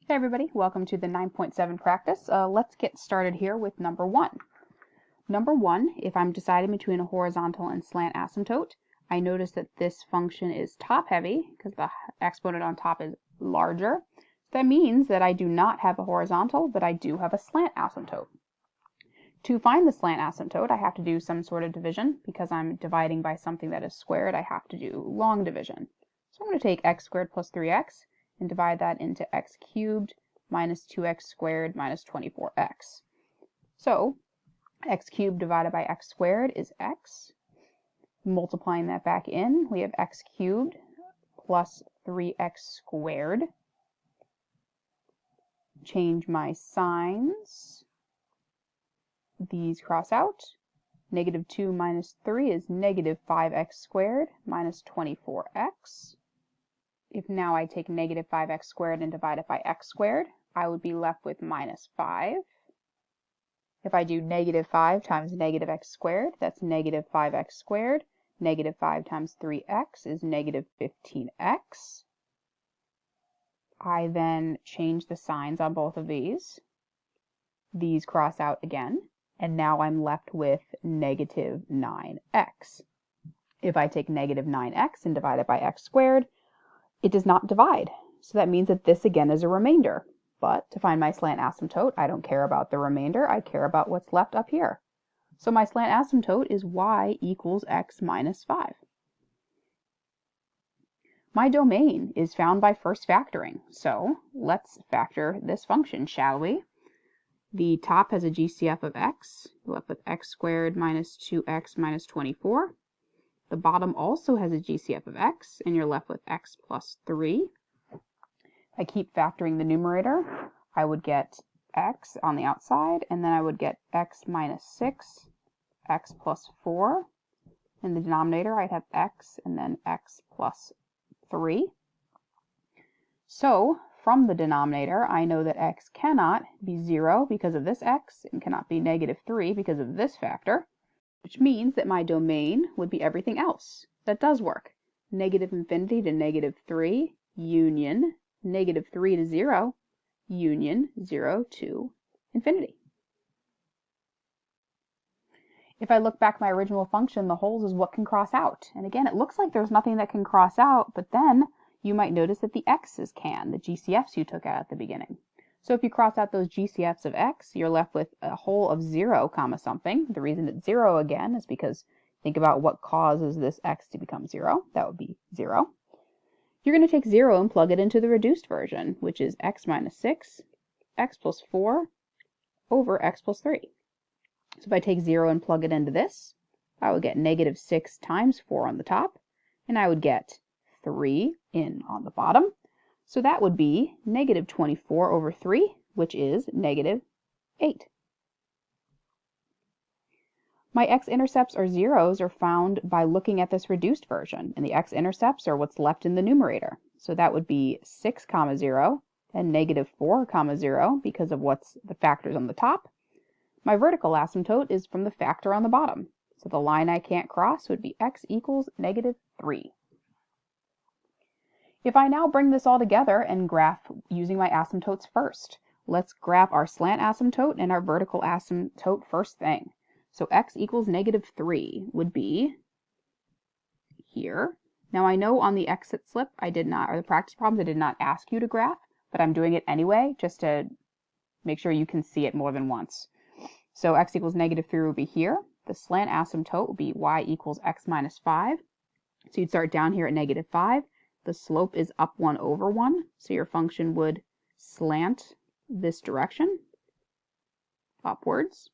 Hey everybody, welcome to the 9.7 practice. Let's get started here with number 1. Number 1, if I'm deciding between a horizontal and slant asymptote, I notice that this function is top heavy because the exponent on top is larger. That means that I do not have a horizontal, but I do have a slant asymptote. To find the slant asymptote, I have to do some sort of division. Because I'm dividing by something that is squared, I have to do long division. So I'm going to take x squared plus 3x and divide that into x cubed minus 2x squared minus 24x. So x cubed divided by x squared is x. Multiplying that back in, we have x cubed plus 3x squared. Change my signs. These cross out. Negative 2 minus 3 is negative 5x squared minus 24x. If now I take negative 5x squared and divide it by x squared, I would be left with minus 5. If I do negative 5 times negative x squared, that's negative 5x squared. Negative 5 times 3x is negative 15x. I then change the signs on both of these. These cross out again, and now I'm left with negative 9x. If I take negative 9x and divide it by x squared, it does not divide. So that means that this again is a remainder. But to find my slant asymptote, I don't care about the remainder, I care about what's left up here. So my slant asymptote is y equals x minus 5. My domain is found by first factoring. So let's factor this function, shall we? The top has a GCF of x. You're left with x squared minus 2x minus 24. The bottom also has a GCF of x, and you're left with x plus 3. I keep factoring the numerator. I would get x on the outside, and then I would get x minus 6, x plus 4. In the denominator, I'd have x and then x plus 3. So, from the denominator, I know that x cannot be 0 because of this x, and cannot be negative 3 because of this factor, which means that my domain would be everything else. That does work. Negative infinity to negative 3, union, negative 3 to 0, union 0 to infinity. If I look back at my original function, the holes is what can cross out. And again, it looks like there's nothing that can cross out, but then you might notice that the x's can, the GCFs you took out at the beginning. So if you cross out those GCFs of x, you're left with a hole of 0 comma something. The reason it's 0 again is because think about what causes this x to become 0. That would be 0. You're going to take 0 and plug it into the reduced version, which is x minus 6, x plus 4 over x plus 3. So if I take 0 and plug it into this, I would get negative 6 times 4 on the top, and I would get 3 in on the bottom. So that would be negative 24 over 3, which is negative 8. My x-intercepts or zeros are found by looking at this reduced version, and the x-intercepts are what's left in the numerator. So that would be 6 comma 0 and negative 4 comma 0 because of what's the factors on the top. My vertical asymptote is from the factor on the bottom. So the line I can't cross would be x equals negative 3. If I now bring this all together and graph using my asymptotes first, let's graph our slant asymptote and our vertical asymptote first thing. So x equals negative 3 would be here. Now I know on the exit slip I did not, or the practice problems I did not ask you to graph, but I'm doing it anyway just to make sure you can see it more than once. So x equals negative 3 would be here. The slant asymptote would be y equals x minus 5. So you'd start down here at negative 5. The slope is up 1 over 1, so your function would slant this direction, upwards.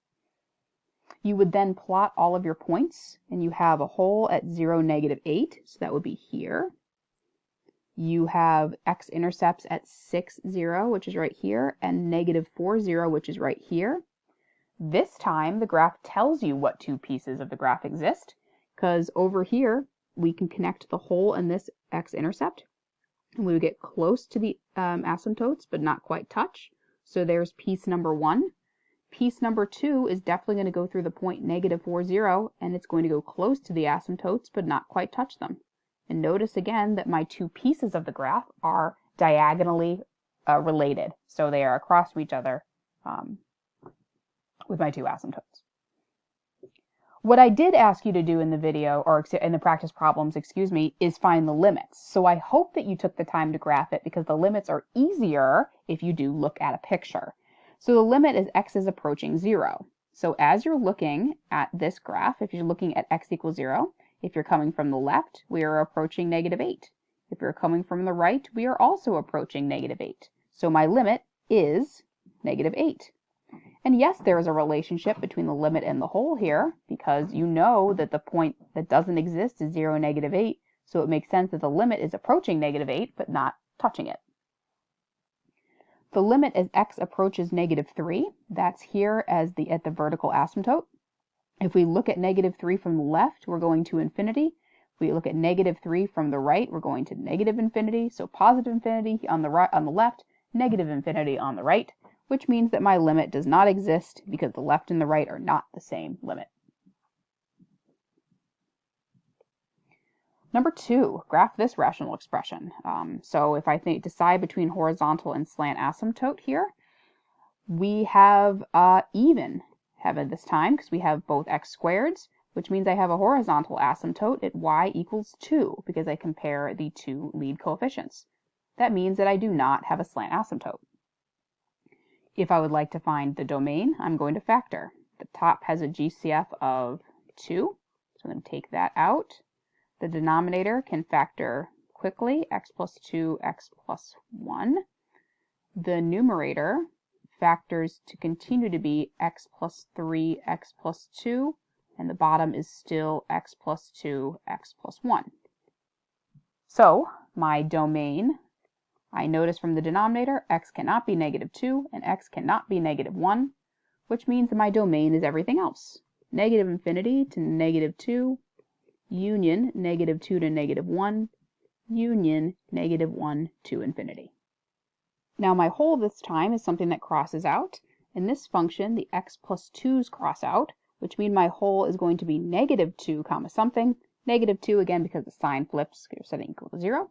You would then plot all of your points, and you have a hole at 0, negative 8, so that would be here. You have x-intercepts at 6, 0, which is right here, and negative 4, 0, which is right here. This time, the graph tells you what two pieces of the graph exist, because over here, we can connect the hole in this x-intercept, and we would get close to the asymptotes, but not quite touch. So there's piece number 1. Piece number 2 is definitely going to go through the point negative 4, 0, and it's going to go close to the asymptotes, but not quite touch them. And notice again that my two pieces of the graph are diagonally related. So they are across from each other with my two asymptotes. What I did ask you to do in the video, or in the practice problems, excuse me, is find the limits. So I hope that you took the time to graph it, because the limits are easier if you do look at a picture. So the limit is x is approaching 0. So as you're looking at this graph, if you're looking at x equals 0, if you're coming from the left, we are approaching -8. If you're coming from the right, we are also approaching -8. So my limit is -8. And yes, there is a relationship between the limit and the whole here, because you know that the point that doesn't exist is 0, -8, so it makes sense that the limit is approaching -8, but not touching it. The limit as x approaches -3, that's here as at the vertical asymptote. If we look at -3 from the left, we're going to infinity. If we look at -3 from the right, we're going to -infinity, so positive infinity on the right, on the left, negative infinity on the right, which means that my limit does not exist because the left and the right are not the same limit. Number 2, graph this rational expression. So if I decide between horizontal and slant asymptote here, we have even heaven this time because we have both x squareds, which means I have a horizontal asymptote at y equals 2 because I compare the two lead coefficients. That means that I do not have a slant asymptote. If I would like to find the domain, I'm going to factor. The top has a GCF of 2, so I'm going to take that out. The denominator can factor quickly, x plus 2, x plus 1. The numerator factors to continue to be x plus 3, x plus 2, and the bottom is still x plus 2, x plus 1. So my domain, I notice from the denominator, x cannot be -2 and x cannot be -1, which means that my domain is everything else. -infinity to -2, union -2 to -1, union -1 to infinity. Now my whole this time is something that crosses out. In this function, the x plus 2's cross out, which means my whole is going to be -2 comma something. -2 again because the sign flips because you're setting equal to 0.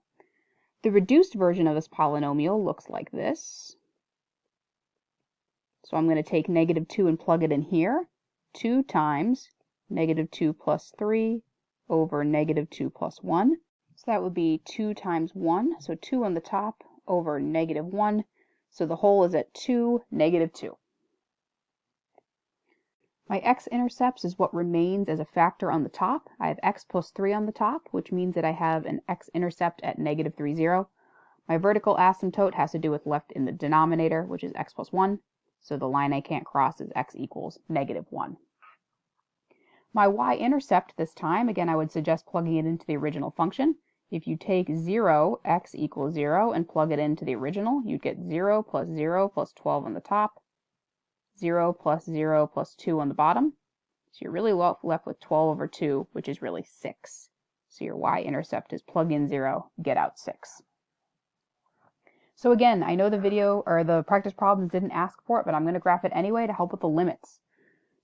The reduced version of this polynomial looks like this. So I'm going to take -2 and plug it in here. 2 times -2 plus 3 over -2 plus 1. So that would be 2 times 1, so 2 on the top over -1. So the whole is at 2, -2. My x-intercepts is what remains as a factor on the top. I have x plus 3 on the top, which means that I have an x-intercept at -3, 0. My vertical asymptote has to do with left in the denominator, which is x plus 1. So the line I can't cross is x equals -1. My y-intercept this time, again, I would suggest plugging it into the original function. If you take 0, x equals 0, and plug it into the original, you'd get 0 plus 0 plus 12 on the top, 0 plus 0 plus 2 on the bottom. So you're really left with 12 over 2, which is really 6. So your y-intercept is plug in 0, get out 6. So again, I know the video or the practice problems didn't ask for it, but I'm going to graph it anyway to help with the limits.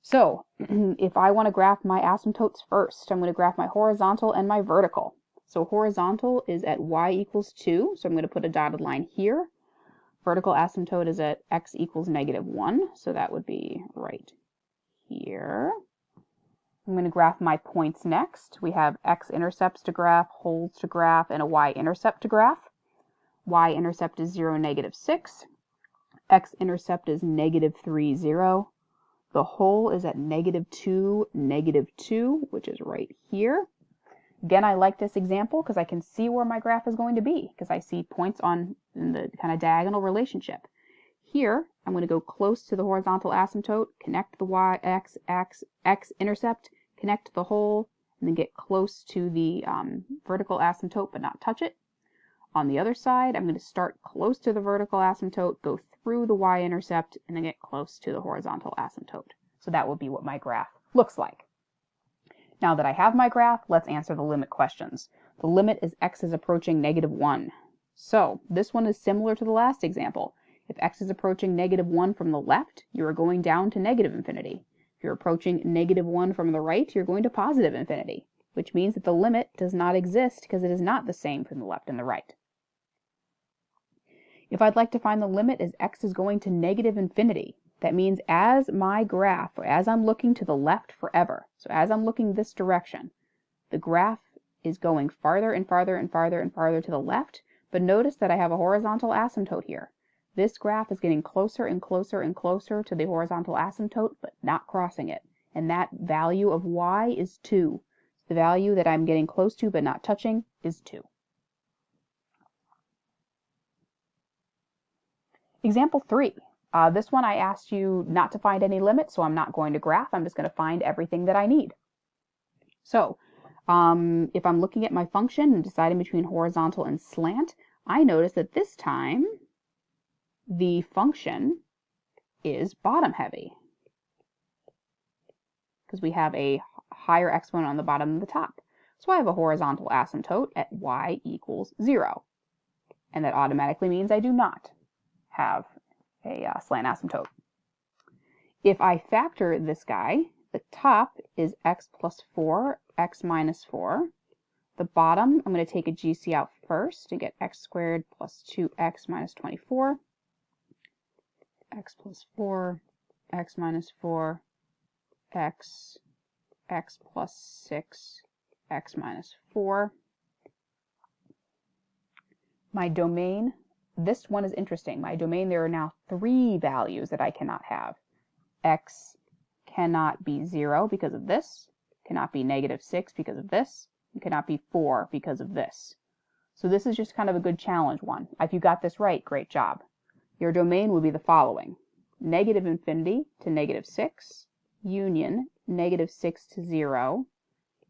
So if I want to graph my asymptotes first, I'm going to graph my horizontal and my vertical. So horizontal is at y equals 2, so I'm going to put a dotted line here. Vertical asymptote is at x equals -1, so that would be right here. I'm going to graph my points next. We have x-intercepts to graph, holes to graph, and a y-intercept to graph. Y-intercept is 0, -6. X-intercept is -3, 0. The whole is at -2, -2, which is right here. Again, I like this example because I can see where my graph is going to be because I see points in the kind of diagonal relationship. Here, I'm going to go close to the horizontal asymptote, connect the x-intercept, connect the whole, and then get close to the vertical asymptote but not touch it. On the other side, I'm going to start close to the vertical asymptote, go through the y-intercept, and then get close to the horizontal asymptote. So that will be what my graph looks like. Now that I have my graph, let's answer the limit questions. The limit is x is approaching -1. So this one is similar to the last example. If x is approaching -1 from the left, you are going down to -infinity. If you're approaching -1 from the right, you're going to positive infinity, which means that the limit does not exist because it is not the same from the left and the right. If I'd like to find the limit as x is going to negative infinity, that means as my graph, or as I'm looking to the left forever, so as I'm looking this direction, the graph is going farther and farther and farther and farther to the left, but notice that I have a horizontal asymptote here. This graph is getting closer and closer and closer to the horizontal asymptote, but not crossing it. And that value of y is 2. The value that I'm getting close to but not touching is 2. Example 3. This one I asked you not to find any limits, so I'm not going to graph. I'm just going to find everything that I need. So if I'm looking at my function and deciding between horizontal and slant, I notice that this time the function is bottom heavy because we have a higher exponent on the bottom than the top. So I have a horizontal asymptote at y equals 0. And that automatically means I do not have a slant asymptote. If I factor this guy, the top is x plus 4, x minus 4. The bottom, I'm going to take a GC out first to get x squared plus 2x minus 24. X plus 4, x minus 4, x plus 6, x minus 4. My domain, this one is interesting. My domain, there are now 3 values that I cannot have. X cannot be 0 because of this, cannot be negative 6 because of this, and cannot be 4 because of this. So this is just kind of a good challenge one. If you got this right, great job. Your domain would be the following: negative infinity to negative 6, union negative 6 to 0,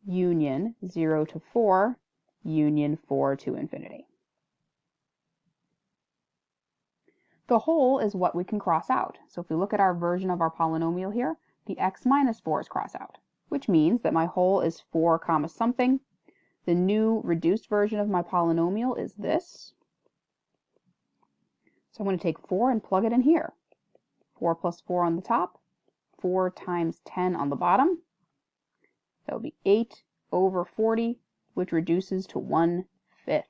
union 0 to 4, union 4 to infinity. The whole is what we can cross out. So if we look at our version of our polynomial here, the x minus 4 is crossed out, which means that my whole is 4 comma something. The new reduced version of my polynomial is this. So I'm going to take 4 and plug it in here. 4 plus 4 on the top, 4 times 10 on the bottom. That would be 8 over 40, which reduces to 1/5.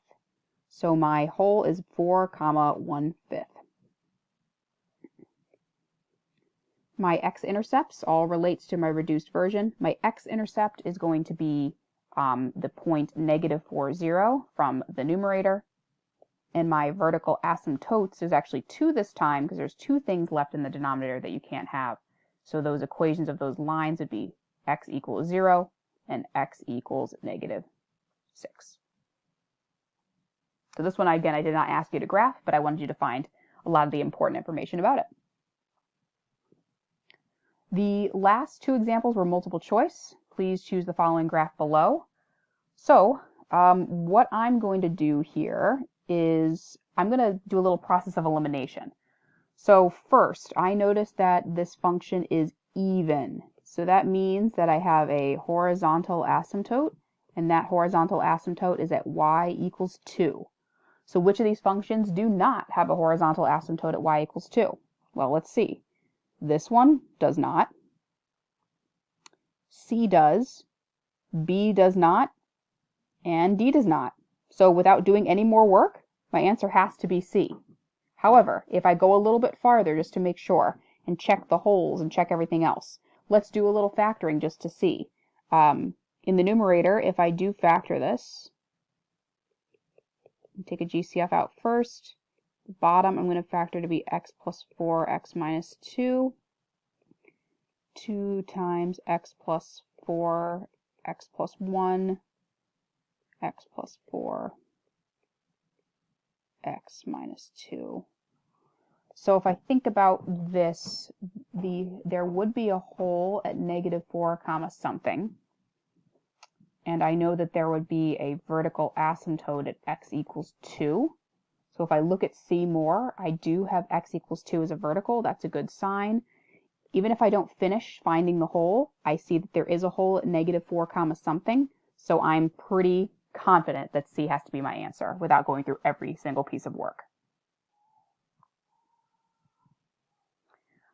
So my whole is 4 comma 1/5. My x-intercepts all relates to my reduced version. My x-intercept is going to be the point negative 4, 0 from the numerator. And my vertical asymptotes, there's actually 2 this time because there's 2 things left in the denominator that you can't have. So those equations of those lines would be x equals 0 and x equals negative 6. So this one, again, I did not ask you to graph, but I wanted you to find a lot of the important information about it. The last 2 examples were multiple choice. Please choose the following graph below. So what I'm going to do here is I'm going to do a little process of elimination. So first, I notice that this function is even. So that means that I have a horizontal asymptote, and that horizontal asymptote is at y equals 2. So which of these functions do not have a horizontal asymptote at y equals 2? Well, let's see. This one does not. C does. B does not. And D does not. So without doing any more work, my answer has to be C. However, if I go a little bit farther just to make sure and check the holes and check everything else, let's do a little factoring just to see. In the numerator, if I do factor this, take a GCF out first. The bottom, I'm going to factor to be x plus 4, x minus 2. 2 times x plus 4, x plus 1, x plus 4, x minus 2. So if I think about this, there would be a hole at negative 4 comma something. And I know that there would be a vertical asymptote at x equals 2. So if I look at C more, I do have x equals 2 as a vertical. That's a good sign. Even if I don't finish finding the hole, I see that there is a hole at negative 4 comma something. So I'm pretty confident that C has to be my answer without going through every single piece of work.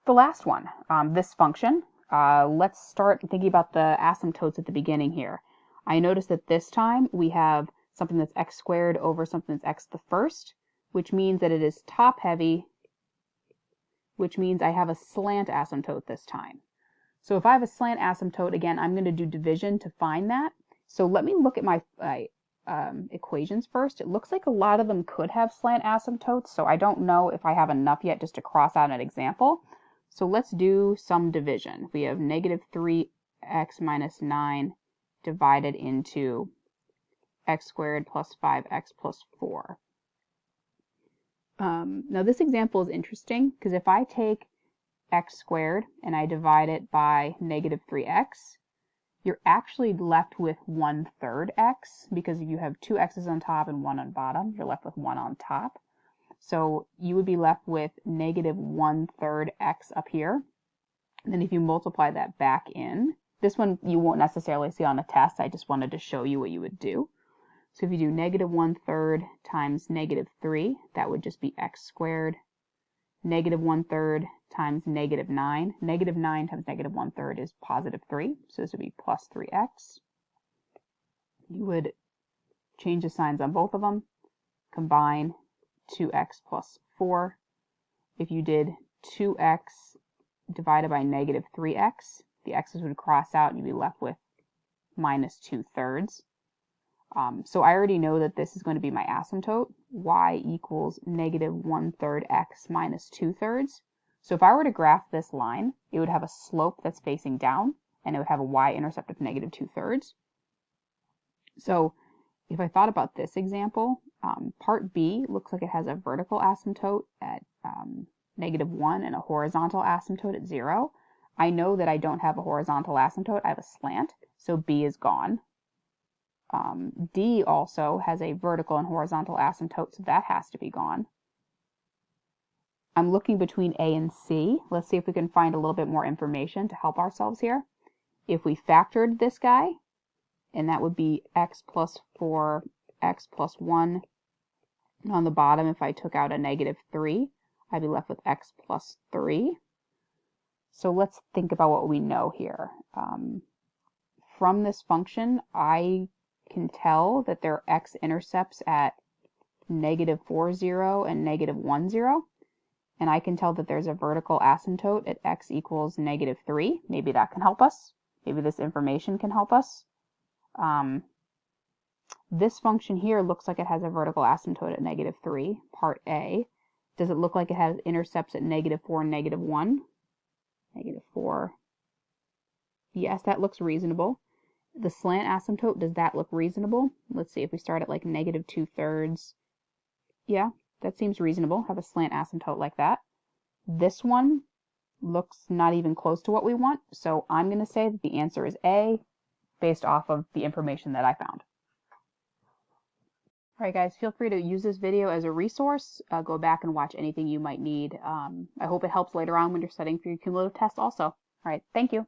The last one, this function, let's start thinking about the asymptotes at the beginning here. I notice that this time we have something that's x squared over something that's x to the first. which means that it is top heavy, which means I have a slant asymptote this time. So if I have a slant asymptote, again, I'm going to do division to find that. So let me look at my equations first. It looks like a lot of them could have slant asymptotes, so I don't know if I have enough yet just to cross out an example. So let's do some division. We have negative 3x minus 9 divided into x squared plus 5x plus 4. Now this example is interesting because if I take x squared and I divide it by negative 3x, you're actually left with 1/3 x, because if you have 2 x's on top and 1 on bottom, you're left with 1 on top. So you would be left with negative 1/3 x up here. And then if you multiply that back in, this one you won't necessarily see on a test, I just wanted to show you what you would do. So if you do negative 1/3 times negative 3, that would just be x squared. Negative 1/3 times negative 9. Negative 9 times negative 1/3 is positive 3, so this would be plus 3x. You would change the signs on both of them, combine 2x plus 4. If you did 2x divided by negative 3x, the x's would cross out and you'd be left with minus 2/3. So I already know that this is going to be my asymptote, y equals negative 1/3 x minus 2/3. So if I were to graph this line, it would have a slope that's facing down, and it would have a y-intercept of negative 2/3. So if I thought about this example, part B looks like it has a vertical asymptote at negative 1 and a horizontal asymptote at 0. I know that I don't have a horizontal asymptote, I have a slant, so B is gone. D also has a vertical and horizontal asymptote, so that has to be gone. I'm looking between A and C. Let's see if we can find a little bit more information to help ourselves here. If we factored this guy, and that would be x plus 4, x plus 1. And on the bottom, if I took out a negative 3, I'd be left with x plus 3. So let's think about what we know here. From this function, I can tell that there are x-intercepts at negative 4, 0 and negative 1, 0. And I can tell that there's a vertical asymptote at x equals negative 3. Maybe that can help us. Maybe this information can help us. This function here looks like it has a vertical asymptote at negative 3, part A. Does it look like it has intercepts at negative 4 and negative 1? Negative 4. Yes, that looks reasonable. The slant asymptote, does that look reasonable? Let's see if we start at like negative 2/3. Yeah, that seems reasonable. Have a slant asymptote like that. This one looks not even close to what we want, so I'm going to say that the answer is A, based off of the information that I found. Alright guys, feel free to use this video as a resource. Go back and watch anything you might need. I hope it helps later on when you're studying for your cumulative test also. Alright, thank you.